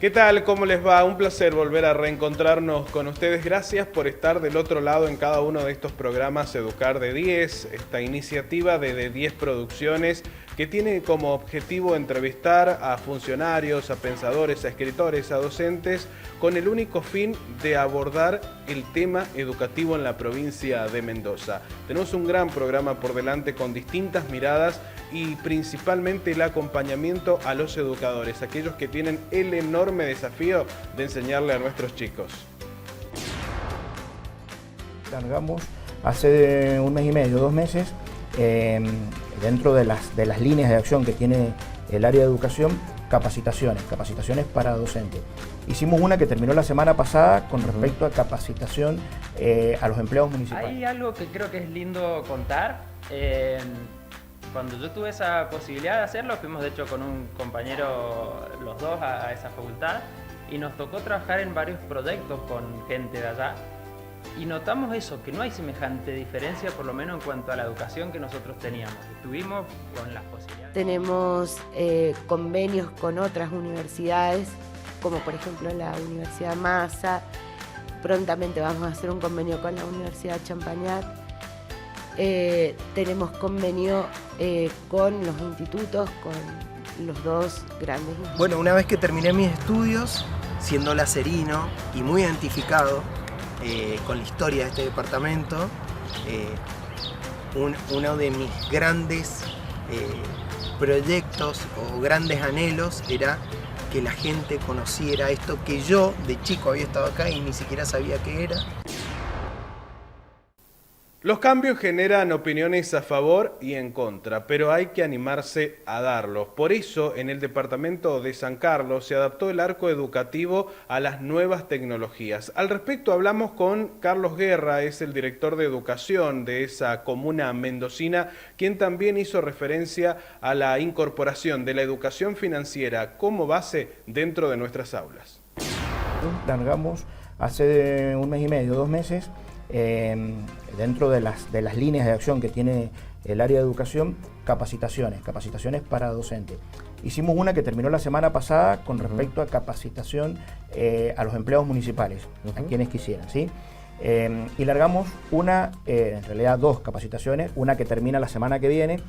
¿Qué tal? ¿Cómo les va? Un placer volver a reencontrarnos con ustedes. Gracias por estar del otro lado en cada uno de estos programas Educar de 10, esta iniciativa de 10 Producciones que tiene como objetivo entrevistar a funcionarios, a pensadores, a escritores, a docentes, con el único fin de abordar el tema educativo en la provincia de Mendoza. Tenemos un gran programa por delante con distintas miradas y principalmente el acompañamiento a los educadores, aquellos que tienen el enorme desafío de enseñarle a nuestros chicos. Largamos hace un mes y medio, 2 meses, dentro de las líneas de acción que tiene el área de educación, capacitaciones para docentes. Hicimos una que terminó la semana pasada con respecto a capacitación a los empleados municipales. Hay algo que creo que es lindo contar. Cuando yo tuve esa posibilidad de hacerlo, fuimos de hecho con un compañero los dos a esa facultad y nos tocó trabajar en varios proyectos con gente de allá y notamos eso, que no hay semejante diferencia, por lo menos en cuanto a la educación que nosotros teníamos. Estuvimos con las posibilidades. Tenemos convenios con otras universidades, como por ejemplo la Universidad Massa. Prontamente vamos a hacer un convenio con la Universidad Champagnat. Tenemos convenio con los institutos, con los dos grandes. Bueno, una vez que terminé mis estudios, siendo lacerino y muy identificado con la historia de este departamento, uno de mis grandes proyectos o grandes anhelos era que la gente conociera esto que yo de chico había estado acá y ni siquiera sabía qué era. Los cambios generan opiniones a favor y en contra, pero hay que animarse a darlos. Por eso, en el departamento de San Carlos se adaptó el arco educativo a las nuevas tecnologías. Al respecto hablamos con Carlos Guerra, es el director de educación de esa comuna mendocina, quien también hizo referencia a la incorporación de la educación financiera como base dentro de nuestras aulas. Largamos hace un mes y medio, 2 meses, dentro de las líneas de acción que tiene el área de educación, capacitaciones para docentes. Hicimos una que terminó la semana pasada con respecto a capacitación a los empleados municipales, a quienes quisieran, ¿sí? Y largamos una, en realidad 2 capacitaciones, una que termina la semana que viene,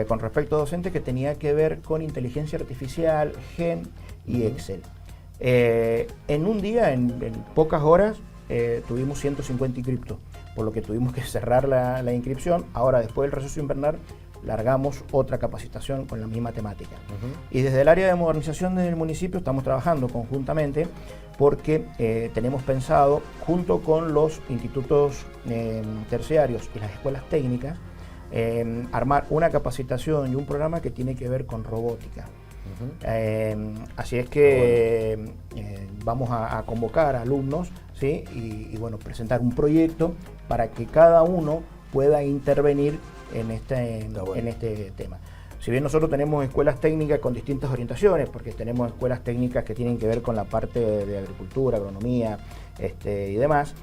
con respecto a docentes, que tenía que ver con inteligencia artificial, Gen y Excel. En un día, en pocas horas, tuvimos 150 inscriptos, por lo que tuvimos que cerrar la inscripción. Ahora, después del receso invernal, largamos otra capacitación con la misma temática. Y desde el área de modernización del municipio estamos trabajando conjuntamente porque tenemos pensado, junto con los institutos terciarios y las escuelas técnicas, armar una capacitación y un programa que tiene que ver con robótica. Así es que vamos a convocar a alumnos, ¿sí? y bueno, presentar un proyecto para que cada uno pueda intervenir en este tema. Si bien nosotros tenemos escuelas técnicas con distintas orientaciones, porque tenemos escuelas técnicas que tienen que ver con la parte de agricultura, agronomía y demás,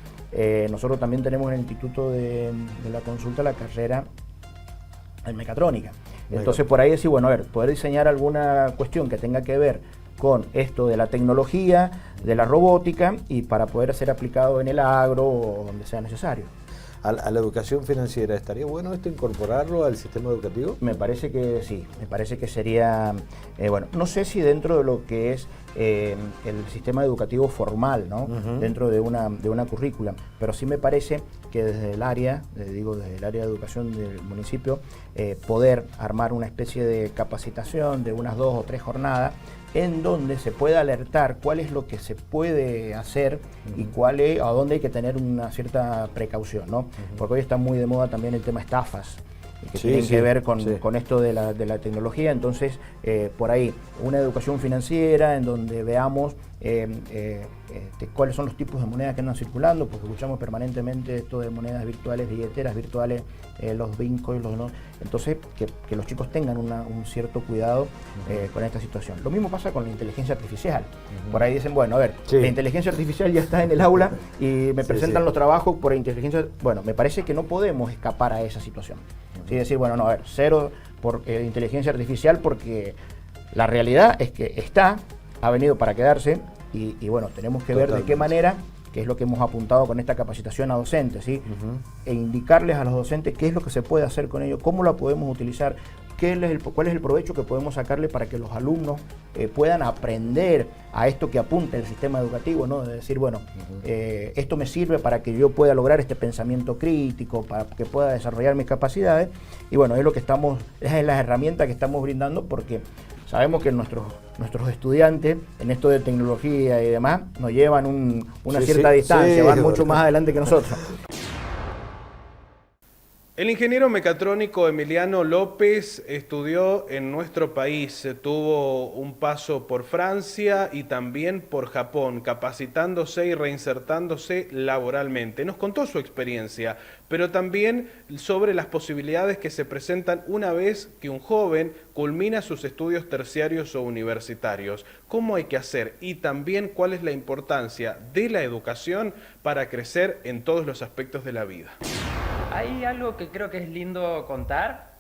nosotros también tenemos en el Instituto de la Consulta la carrera en mecatrónica. Entonces por ahí decir, bueno, a ver, poder diseñar alguna cuestión que tenga que ver con esto de la tecnología, de la robótica, y para poder ser aplicado en el agro o donde sea necesario. A la educación financiera, ¿estaría bueno esto incorporarlo al sistema educativo? Me parece que sí, me parece que sería, bueno, no sé si dentro de lo que es el sistema educativo formal, ¿no? Dentro de una currícula, pero sí me parece que desde el área, desde el área de educación del municipio, poder armar una especie de capacitación de unas 2 o 3 jornadas en donde se pueda alertar cuál es lo que se puede hacer y a dónde hay que tener una cierta precaución, ¿no? Porque hoy está muy de moda también el tema estafas, que tienen que ver con esto de la tecnología. Entonces, por ahí, una educación financiera en donde veamos cuáles son los tipos de monedas que andan circulando, porque escuchamos permanentemente esto de monedas virtuales, billeteras virtuales, los bitcoins, entonces que los chicos tengan un cierto cuidado con esta situación. Lo mismo pasa con la inteligencia artificial. Por ahí dicen, bueno, a ver, la inteligencia artificial ya está en el aula y me presentan los trabajos por inteligencia. Bueno, me parece que no podemos escapar a esa situación. ¿Sí? Decir, bueno, no, a ver, 0 por inteligencia artificial, porque la realidad es que está, ha venido para quedarse y bueno, tenemos que ver de qué manera, que es lo que hemos apuntado con esta capacitación a docentes, ¿sí? E indicarles a los docentes qué es lo que se puede hacer con ello, cómo la podemos utilizar, cuál es el provecho que podemos sacarle para que los alumnos puedan aprender a esto que apunta el sistema educativo, ¿no? De decir, bueno, esto me sirve para que yo pueda lograr este pensamiento crítico, para que pueda desarrollar mis capacidades. Y bueno, es la herramienta que estamos brindando, porque sabemos que nuestros estudiantes en esto de tecnología y demás nos llevan una cierta distancia, van mucho más adelante que nosotros. El ingeniero mecatrónico Emiliano López estudió en nuestro país, tuvo un paso por Francia y también por Japón, capacitándose y reinsertándose laboralmente. Nos contó su experiencia, pero también sobre las posibilidades que se presentan una vez que un joven culmina sus estudios terciarios o universitarios. ¿Cómo hay que hacer? Y también cuál es la importancia de la educación para crecer en todos los aspectos de la vida. Hay algo que creo que es lindo contar.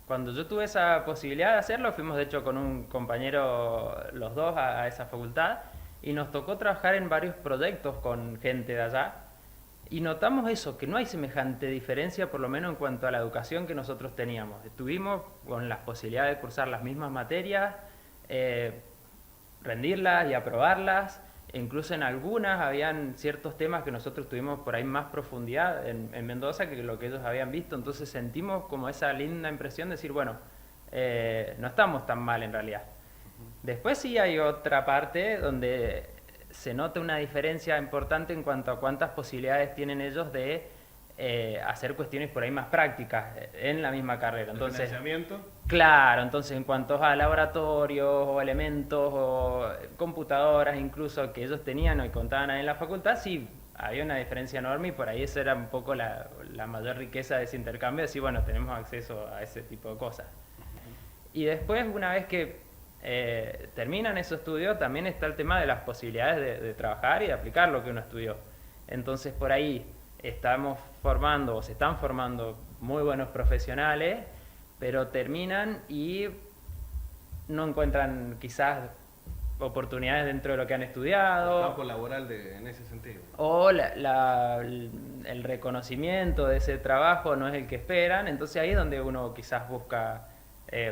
Cuando yo tuve esa posibilidad de hacerlo, fuimos de hecho con un compañero los dos a esa facultad y nos tocó trabajar en varios proyectos con gente de allá y notamos eso, que no hay semejante diferencia, por lo menos en cuanto a la educación que nosotros teníamos. Estuvimos con las posibilidades de cursar las mismas materias, rendirlas y aprobarlas. Incluso en algunas habían ciertos temas que nosotros tuvimos por ahí más profundidad en Mendoza que lo que ellos habían visto, entonces sentimos como esa linda impresión de decir, bueno, no estamos tan mal en realidad. Después sí hay otra parte donde se nota una diferencia importante en cuanto a cuántas posibilidades tienen ellos de hacer cuestiones por ahí más prácticas en la misma carrera. Entonces, ¿el financiamiento? Claro, entonces en cuanto a laboratorios o elementos o computadoras incluso que ellos tenían y contaban ahí en la facultad, sí había una diferencia enorme y por ahí esa era un poco la mayor riqueza de ese intercambio, decir, bueno, tenemos acceso a ese tipo de cosas. Y después, una vez que terminan esos estudios, también está el tema de las posibilidades de trabajar y de aplicar lo que uno estudió. Entonces por ahí estamos formando o se están formando muy buenos profesionales, pero terminan y no encuentran quizás oportunidades dentro de lo que han estudiado. El campo laboral en ese sentido. O el reconocimiento de ese trabajo no es el que esperan, entonces ahí es donde uno quizás busca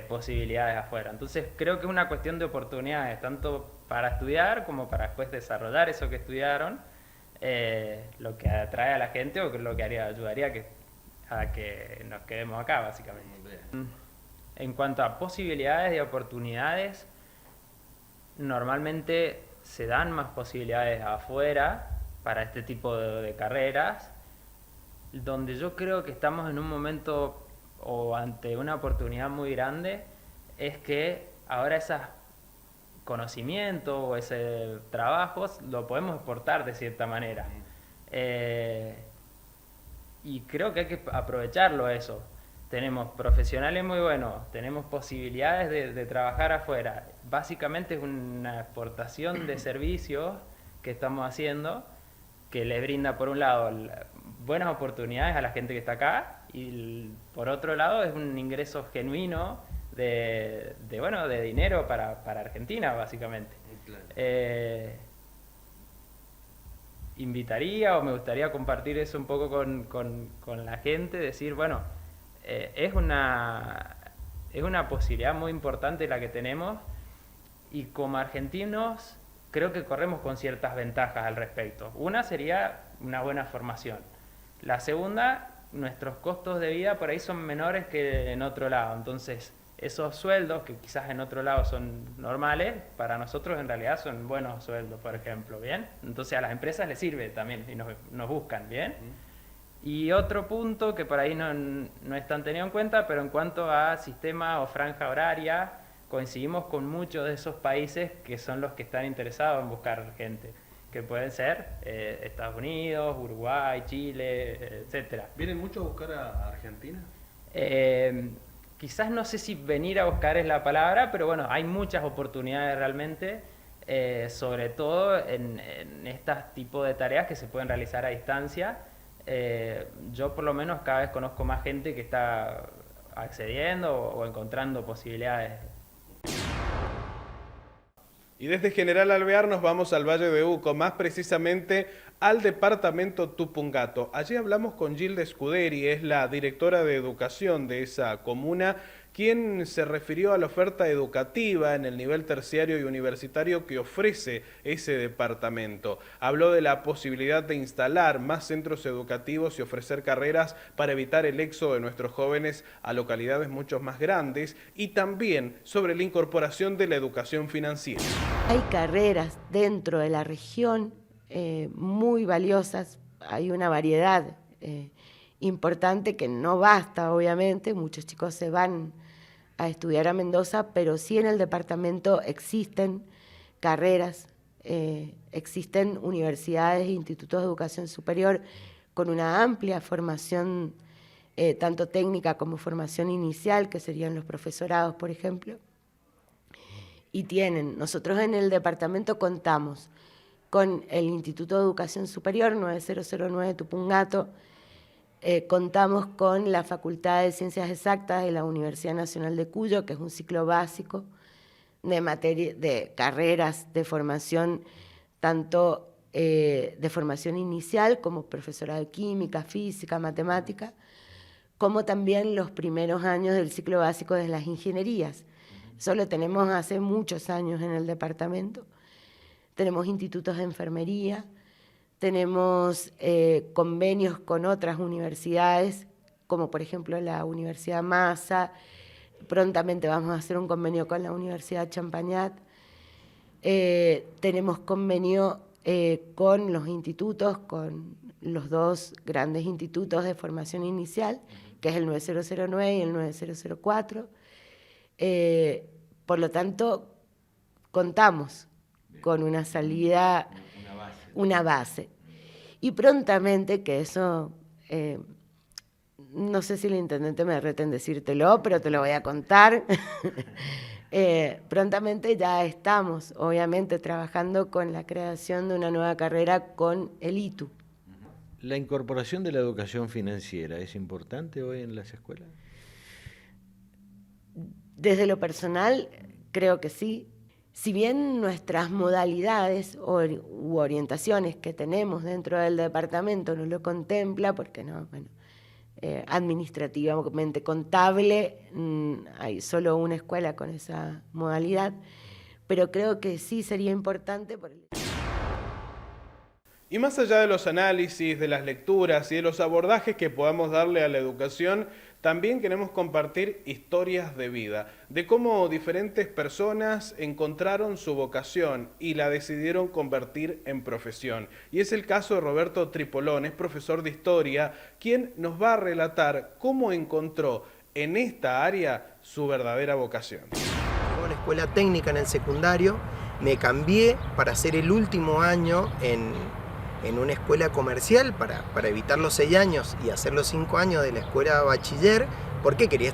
posibilidades afuera. Entonces creo que es una cuestión de oportunidades, tanto para estudiar como para después desarrollar eso que estudiaron, lo que atrae a la gente o lo que ayudaría a que nos quedemos acá, básicamente. En cuanto a posibilidades y oportunidades, normalmente se dan más posibilidades afuera para este tipo de carreras, donde yo creo que estamos en un momento o ante una oportunidad muy grande, es que ahora esos conocimientos o ese trabajo lo podemos exportar de cierta manera. Y creo que hay que aprovecharlo eso. Tenemos profesionales muy buenos, tenemos posibilidades de trabajar afuera. Básicamente es una exportación de servicios que estamos haciendo, que le brinda por un lado buenas oportunidades a la gente que está acá y por otro lado es un ingreso genuino de dinero para Argentina, básicamente. Claro. Invitaría o me gustaría compartir eso un poco con la gente, decir, bueno, es una posibilidad muy importante la que tenemos y como argentinos creo que corremos con ciertas ventajas al respecto. Una sería una buena formación. La segunda, nuestros costos de vida por ahí son menores que en otro lado. Entonces, esos sueldos que quizás en otro lado son normales, para nosotros en realidad son buenos sueldos, por ejemplo, ¿bien? Entonces a las empresas les sirve también y nos buscan, ¿bien? Y otro punto que por ahí no es tan tenido en cuenta, pero en cuanto a sistema o franja horaria, coincidimos con muchos de esos países que son los que están interesados en buscar gente, que pueden ser Estados Unidos, Uruguay, Chile, etcétera. ¿Vienen mucho a buscar a Argentina? Quizás no sé si venir a buscar es la palabra, pero bueno, hay muchas oportunidades realmente, sobre todo en estos tipos de tareas que se pueden realizar a distancia. Yo por lo menos cada vez conozco más gente que está accediendo o encontrando posibilidades. Y desde General Alvear nos vamos al Valle de Uco, más precisamente al departamento Tupungato. Allí hablamos con Gilda Scuderi, es la directora de educación de esa comuna, quien se refirió a la oferta educativa en el nivel terciario y universitario que ofrece ese departamento. Habló de la posibilidad de instalar más centros educativos y ofrecer carreras para evitar el éxodo de nuestros jóvenes a localidades mucho más grandes y también sobre la incorporación de la educación financiera. Hay carreras dentro de la región muy valiosas, hay una variedad importante que no basta, obviamente, muchos chicos se van a estudiar a Mendoza, pero sí en el departamento existen carreras, existen universidades e institutos de educación superior con una amplia formación, tanto técnica como formación inicial, que serían los profesorados, por ejemplo, y nosotros en el departamento contamos con el Instituto de Educación Superior 9009 Tupungato, contamos con la Facultad de Ciencias Exactas de la Universidad Nacional de Cuyo, que es un ciclo básico de carreras de formación, tanto de formación inicial como profesorado de química, física, matemática, como también los primeros años del ciclo básico de las ingenierías. Eso lo tenemos hace muchos años en el departamento. Tenemos institutos de enfermería, tenemos convenios con otras universidades, como por ejemplo la Universidad Massa. Prontamente vamos a hacer un convenio con la Universidad Champagnat. Tenemos convenio con los institutos, con los dos grandes institutos de formación inicial, que es el 9009 y el 9004. Por lo tanto, contamos con una salida, una base. Y prontamente, que eso, no sé si el intendente me reta en decírtelo, pero te lo voy a contar. Prontamente ya estamos, obviamente, trabajando con la creación de una nueva carrera con el ITU. ¿La incorporación de la educación financiera es importante hoy en las escuelas? Desde lo personal, creo que sí. Si bien nuestras modalidades u orientaciones que tenemos dentro del departamento no lo contempla, porque no, bueno, administrativamente contable, hay solo una escuela con esa modalidad, pero creo que sí sería importante. Y más allá de los análisis, de las lecturas y de los abordajes que podamos darle a la educación, también queremos compartir historias de vida, de cómo diferentes personas encontraron su vocación y la decidieron convertir en profesión. Y es el caso de Roberto Tripolón, es profesor de historia, quien nos va a relatar cómo encontró en esta área su verdadera vocación. En una escuela técnica en el secundario, me cambié para hacer el último año en una escuela comercial para evitar los 6 años y hacer los 5 años de la escuela bachiller, porque quería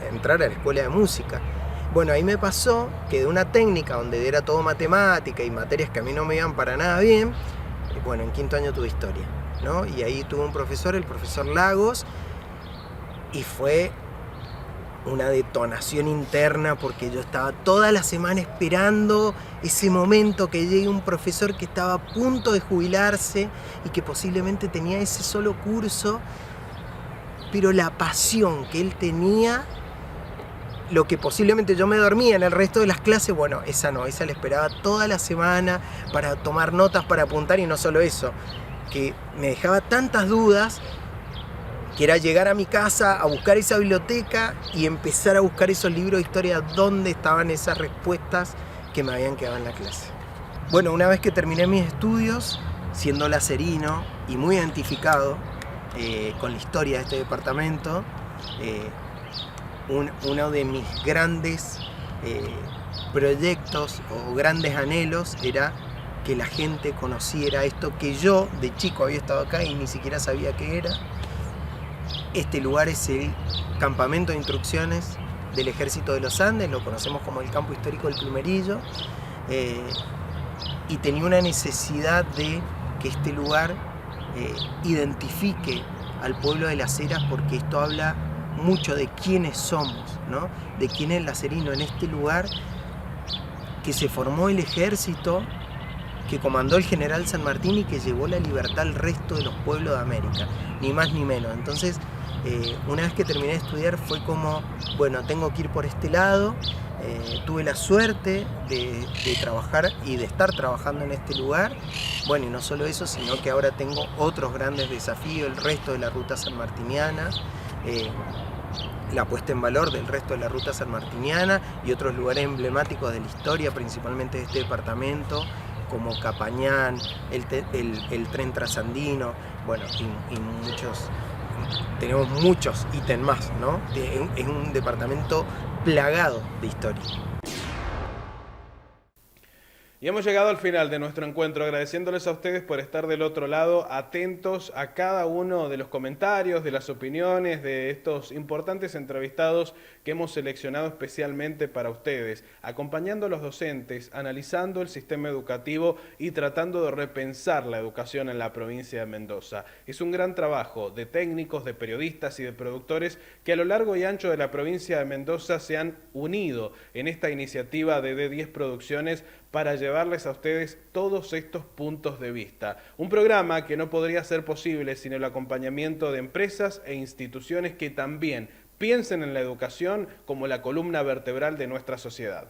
entrar a la escuela de música. Bueno, ahí me pasó que de una técnica donde era todo matemática y materias que a mí no me iban para nada bien, bueno, en 5º año tuve historia, ¿no? Y ahí tuve un profesor, el profesor Lagos, y fue una detonación interna porque yo estaba toda la semana esperando ese momento que llegue un profesor que estaba a punto de jubilarse y que posiblemente tenía ese solo curso, pero la pasión que él tenía, lo que posiblemente yo me dormía en el resto de las clases, bueno, esa no, esa la esperaba toda la semana para tomar notas, para apuntar, y no solo eso, que me dejaba tantas dudas que era llegar a mi casa a buscar esa biblioteca y empezar a buscar esos libros de historia donde estaban esas respuestas que me habían quedado en la clase. Bueno, una vez que terminé mis estudios, siendo lacerino y muy identificado con la historia de este departamento, uno de mis grandes proyectos o grandes anhelos era que la gente conociera esto que yo de chico había estado acá y ni siquiera sabía qué era. Este lugar es el campamento de instrucciones del Ejército de los Andes, lo conocemos como el campo histórico del Plumerillo, y tenía una necesidad de que este lugar identifique al pueblo de Las Heras, porque esto habla mucho de quiénes somos, ¿no? De quién es el lacerino. En este lugar que se formó el ejército que comandó el general San Martín y que llevó la libertad al resto de los pueblos de América, ni más ni menos. Entonces, una vez que terminé de estudiar fue como, bueno, tengo que ir por este lado. Tuve la suerte de trabajar y de estar trabajando en este lugar. Bueno, y no solo eso, sino que ahora tengo otros grandes desafíos, el resto de la ruta sanmartiniana, la puesta en valor del resto de la ruta sanmartiniana y otros lugares emblemáticos de la historia, principalmente de este departamento, como Capañán, el tren trasandino, bueno, y muchos, tenemos muchos ítems más, ¿no? Es un departamento plagado de historia. Y hemos llegado al final de nuestro encuentro, agradeciéndoles a ustedes por estar del otro lado, atentos a cada uno de los comentarios, de las opiniones, de estos importantes entrevistados que hemos seleccionado especialmente para ustedes, acompañando a los docentes, analizando el sistema educativo y tratando de repensar la educación en la provincia de Mendoza. Es un gran trabajo de técnicos, de periodistas y de productores que a lo largo y ancho de la provincia de Mendoza se han unido en esta iniciativa de D10 Producciones para llevarles a ustedes todos estos puntos de vista. Un programa que no podría ser posible sin el acompañamiento de empresas e instituciones que también piensen en la educación como la columna vertebral de nuestra sociedad.